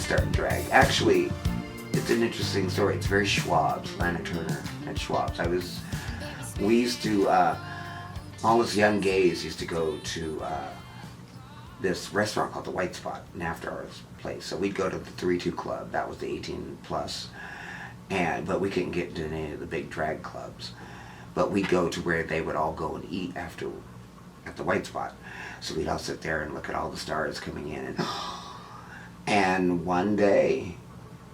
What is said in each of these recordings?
start in drag. Actually, it's an interesting story. It's very Schwab's, Lana Turner at Schwab's. We used to, all us young gays used to go to this restaurant called the White Spot, an after hours place. So we'd go to the 3-2 Club, that was the 18 plus, but we couldn't get into any of the big drag clubs. But we'd go to where they would all go and eat after at the White Spot. So we'd all sit there and look at all the stars coming in. And one day,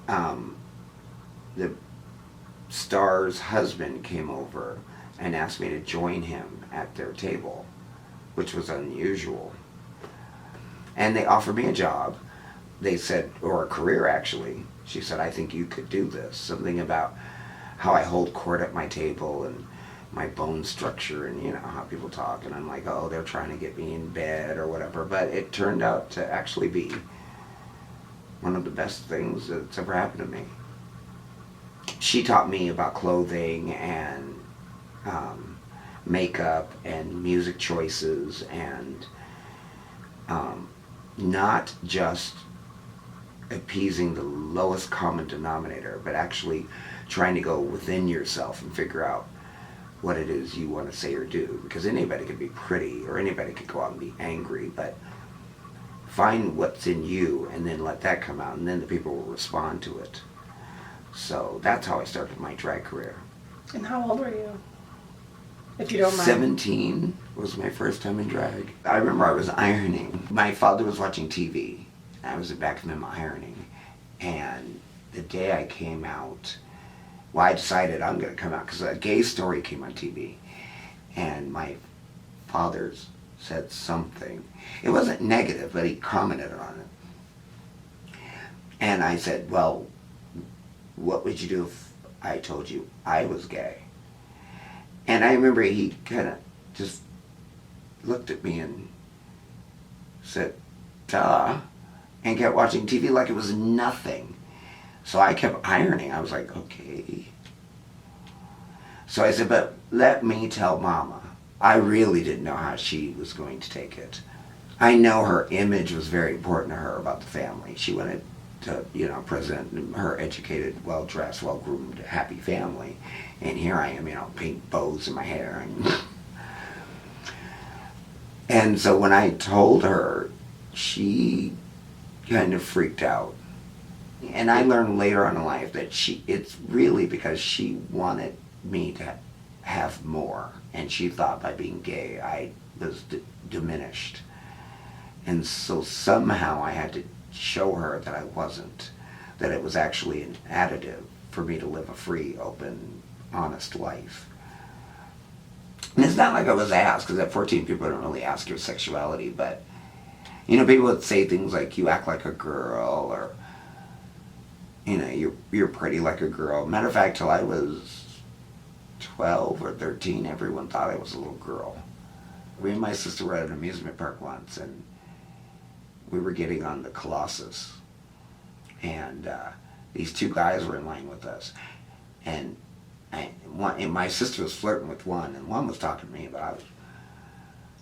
the star's husband came over and asked me to join him at their table, which was unusual. And they offered me a job. They said, or a career actually. She said, I think you could do this. Something about how I hold court at my table and my bone structure and, you know, how people talk. And I'm like, oh, they're trying to get me in bed or whatever. But it turned out to actually be one of the best things that's ever happened to me. She taught me about clothing and makeup and music choices and not just appeasing the lowest common denominator, but actually trying to go within yourself and figure out what it is you want to say or do. Because anybody could be pretty or anybody could go out and be angry, but find what's in you and then let that come out, and then the people will respond to it. So that's how I started my drag career. And how old were you? If you don't mind. 17 was my first time in drag. I remember I was ironing. My father was watching TV. I was back of him ironing. And the day I came out, well, I decided I'm going to come out because a gay story came on TV. And my father said something. It wasn't negative, but he commented on it. And I said, well, what would you do if I told you I was gay? And I remember he kind of just looked at me and said, duh, and kept watching TV like it was nothing. So I kept ironing. I was like, okay. So I said, but let me tell Mama. I really didn't know how she was going to take it. I know her image was very important to her about the family. She wanted to, you know, present her educated, well-dressed, well-groomed, happy family. And here I am, you know, pink bows in my hair. And so when I told her, she kind of freaked out. And I learned later on in life that it's really because she wanted me to have more. And she thought by being gay, I was diminished. And so somehow I had to show her that I wasn't, that it was actually an additive for me to live a free, open, honest life. And it's not like I was asked, because at 14 people don't really ask your sexuality, but, you know, people would say things like, you act like a girl, or, you know, you're pretty like a girl. Matter of fact, till I was 12 or 13, everyone thought I was a little girl. Me and my sister were at an amusement park once, and we were getting on the Colossus, and these two guys were in line with us, and my sister was flirting with one, and one was talking to me, but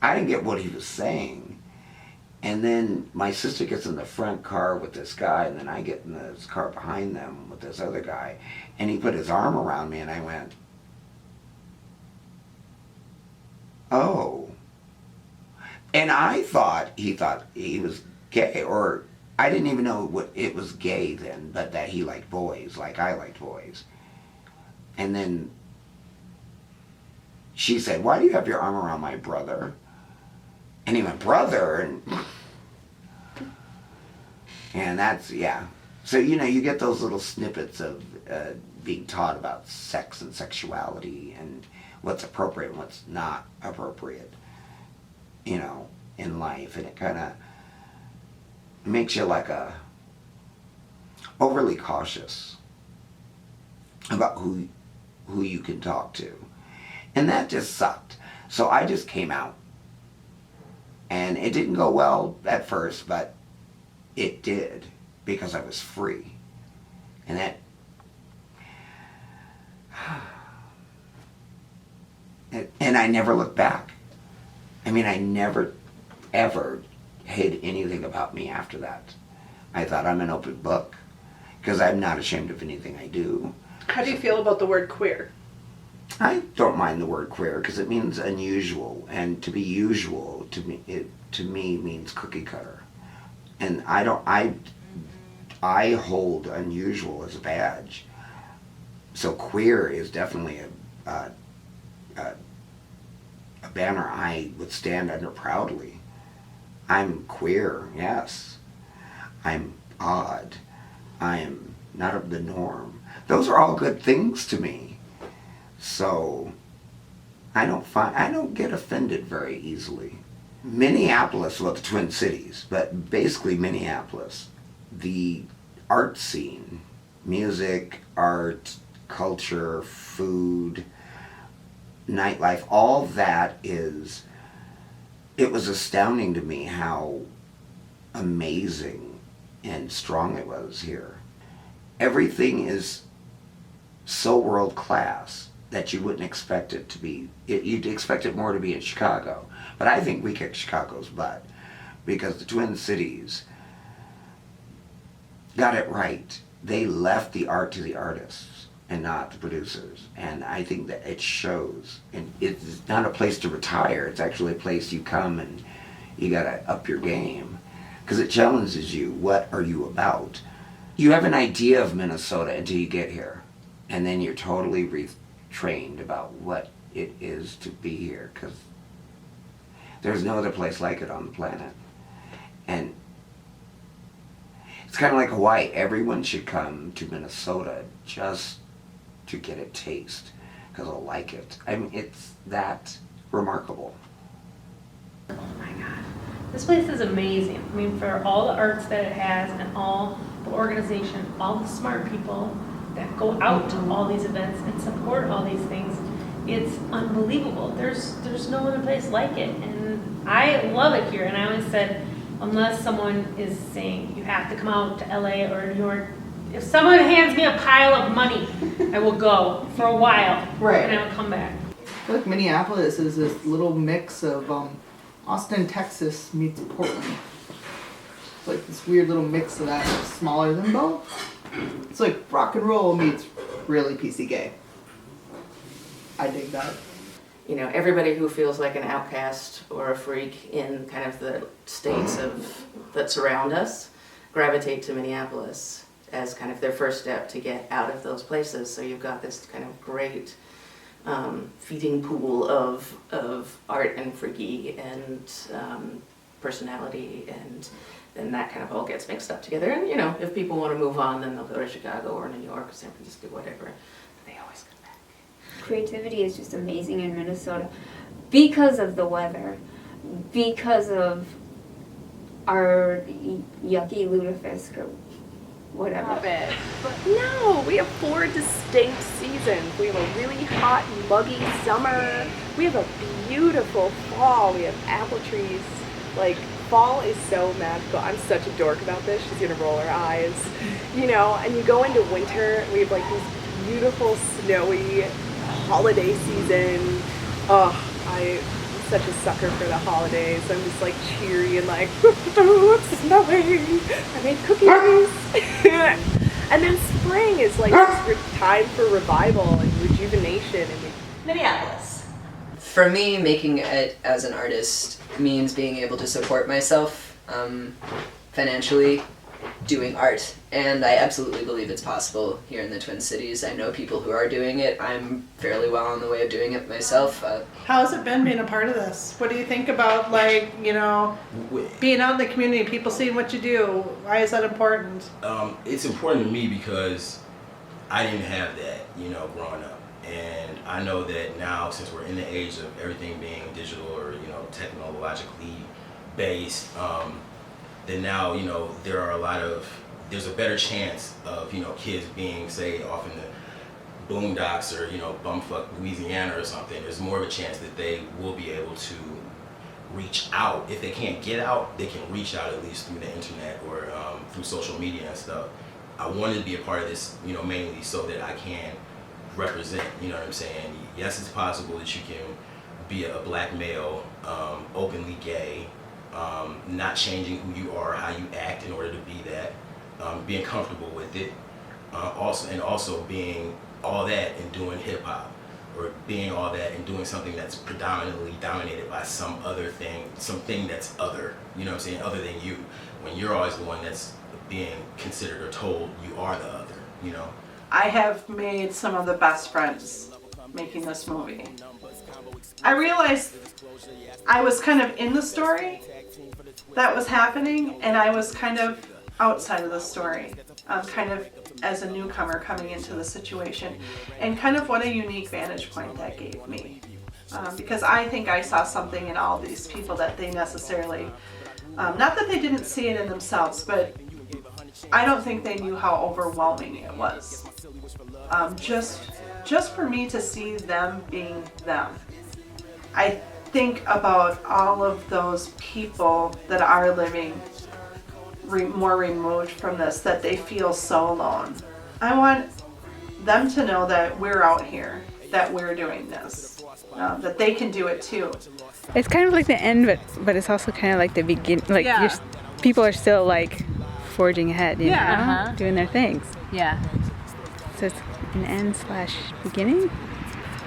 I didn't get what he was saying. And then my sister gets in the front car with this guy, and then I get in this car behind them with this other guy, and he put his arm around me, and I went, oh. And I thought he was gay, or I didn't even know what it was gay then, but that he liked boys, like I liked boys. And then she said, why do you have your arm around my brother? And he went, brother? And that's, yeah. So, you know, you get those little snippets of being taught about sex and sexuality and what's appropriate and what's not appropriate, you know, in life. And it kind of makes you like overly cautious about who you can talk to. And that just sucked. So I just came out. And it didn't go well at first, but it did, because I was free. And that, and I never looked back. I mean, I never, ever hid anything about me after that. I thought I'm an open book because I'm not ashamed of anything I do. How do you feel about the word queer? I don't mind the word queer because it means unusual, and to be usual to me means cookie cutter, and I hold unusual as a badge. So queer is definitely a banner I would stand under proudly. I'm queer, yes. I'm odd. I am not of the norm. Those are all good things to me. So I don't get offended very easily. Minneapolis, well, the Twin Cities, but basically Minneapolis, the art scene, music, art, culture, food, nightlife, all that it was astounding to me how amazing and strong it was here. Everything is so world class that you wouldn't expect it to be. You'd expect it more to be in Chicago. But I think we kicked Chicago's butt because the Twin Cities got it right. They left the art to the artists and not the producers. And I think that it shows. And it's not a place to retire. It's actually a place you come and you gotta up your game because it challenges you. What are you about? You have an idea of Minnesota until you get here. And then you're totally retrained about what it is to be here because there's no other place like it on the planet. And it's kind of like Hawaii. Everyone should come to Minnesota just to get a taste because they'll like it. I mean, it's that remarkable. Oh my God. This place is amazing. I mean, for all the arts that it has and all the organization, all the smart people that go out to all these events and support all these things, it's unbelievable. There's no other place like it. And I love it here. And I always said, unless someone is saying you have to come out to LA or New York, if someone hands me a pile of money, I will go for a while. Right. And I will come back. I feel like Minneapolis is this little mix of Austin, Texas meets Portland. It's like this weird little mix of that, smaller than both. It's like rock and roll meets really PC gay. I dig that. You know, everybody who feels like an outcast or a freak in kind of the states that surround us gravitate to Minneapolis as kind of their first step to get out of those places. So you've got this kind of great feeding pool of art and freaky and personality, and then that kind of all gets mixed up together. And you know, if people want to move on, then they'll go to Chicago or New York or San Francisco, whatever. But they always come back. Creativity is just amazing in Minnesota because of the weather, because of our yucky lutefisk or whatever. Stop it. But no, we have 4 distinct seasons. We have a really hot, muggy summer. We have a beautiful fall. We have apple trees. Like, fall is so magical. I'm such a dork about this. She's gonna roll her eyes. You know, and you go into winter, we have like this beautiful, snowy holiday season. Oh, I'm such a sucker for the holidays. I'm just like cheery and like, oh, it's snowing. I made cookies. And then spring is like this time for revival and rejuvenation. And Minneapolis. For me, making it as an artist means being able to support myself financially doing art, and I absolutely believe it's possible here in the Twin Cities. I know people who are doing it. I'm fairly well on the way of doing it myself. How's it been being a part of this? What do you think about, like, you know, being out in the community, people seeing what you do? Why is that important? It's important to me because I didn't have that, you know, growing up. And I know that now, since we're in the age of everything being digital or, you know, technologically based, then now, you know, there's a better chance of, you know, kids being, say, off in the boondocks or, you know, bumfuck Louisiana or something. There's more of a chance that they will be able to reach out. If they can't get out, they can reach out at least through the internet or through social media and stuff. I wanted to be a part of this, you know, mainly so that I can represent, you know what I'm saying? Yes, it's possible that you can be a black male, openly gay, not changing who you are, how you act in order to be that. being comfortable with it, also being all that and doing hip hop, or being all that and doing something that's predominantly dominated by some other thing, something that's other, you know what I'm saying, other than you. When you're always the one that's being considered or told you are the other, you know. I have made some of the best friends making this movie. I realized I was kind of in the story that was happening, and I was kind of outside of the story, kind of as a newcomer coming into the situation, and kind of what a unique vantage point that gave me. Because I think I saw something in all these people that they necessarily, not that they didn't see it in themselves, but I don't think they knew how overwhelming it was. Just for me to see them being them. I think about all of those people that are living more removed from this, that they feel so alone. I want them to know that we're out here, that we're doing this, that they can do it too. It's kind of like the end, but it's also kind of like the beginning. Like people are still like forging ahead, you know, doing their things. Yeah. So it's an end/beginning.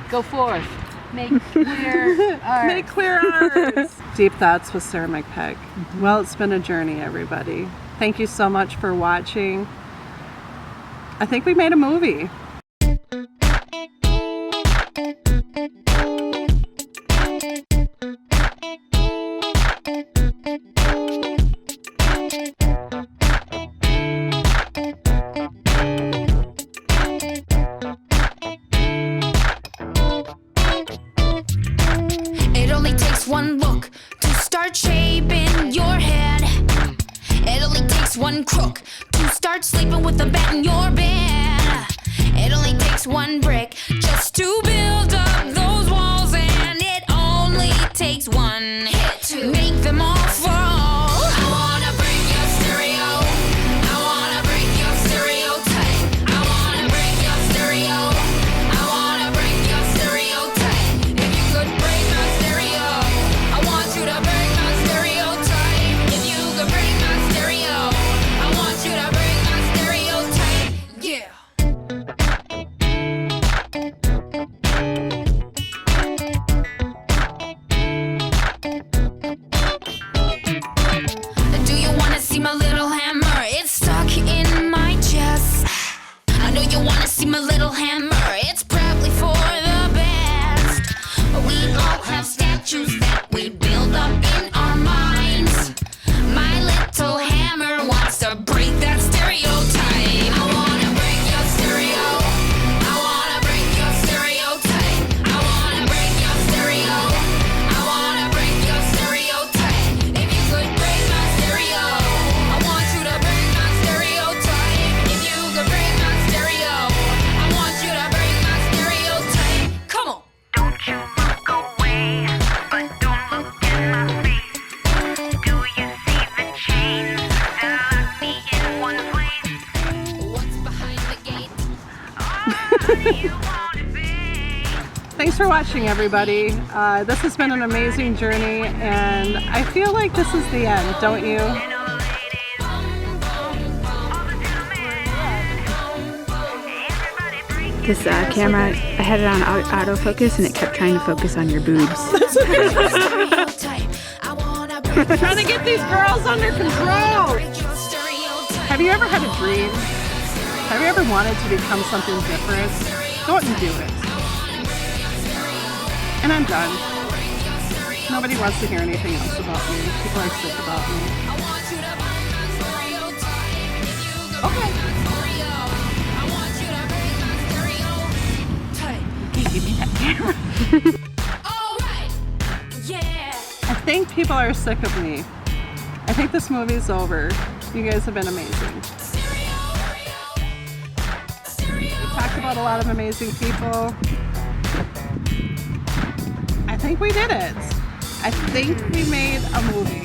Go forth. Make clear art. Make clear ours. Deep Thoughts with Sarah McPeck. Well, it's been a journey, everybody. Thank you so much for watching. I think we made a movie. One look to start shaping your head. It only takes one crook to start sleeping with a bat in your bed. It only takes one brick just to build up those walls, and it only takes one hit to make them all fall. I wanna break your stereo. I wanna break your stereotype. I wanna break your stereo. I wanna break your stereotype. If you could break my stereo, I want you to break my stereotype. If you could break my stereo, I want you to break my stereotype. Yeah. Do you wanna see my little hammer? It's stuck in my chest. I know you wanna see my little hammer. It's probably for the best. We all have statues that we build up in our minds. My little hammer wants to break that stereotype. I wanna break your stereo. I wanna break your stereotype. I wanna break your stereo. I wanna break your stereotype. If you could break my stereo, I want you to break my stereotype. If you could break my stereo, I want you to break my stereotype. Come on. Don't you look away, but don't look in my face. Do you see the chains that lock me in one place? What's behind the gate? Oh, you want to be? Thanks for watching, everybody. This has been an amazing journey, and I feel like this is the end, don't you? This camera, I had it on autofocus and it kept trying to focus on your boobs. Trying to get these girls under control. Have you ever had a dream? Have you ever wanted to become something different? Go out and do it. And I'm done. Nobody wants to hear anything else about me. People are sick about me. Okay. Give me that camera. I think people are sick of me. I think this movie's over. You guys have been amazing. We talked about a lot of amazing people. I think we did it. I think we made a movie.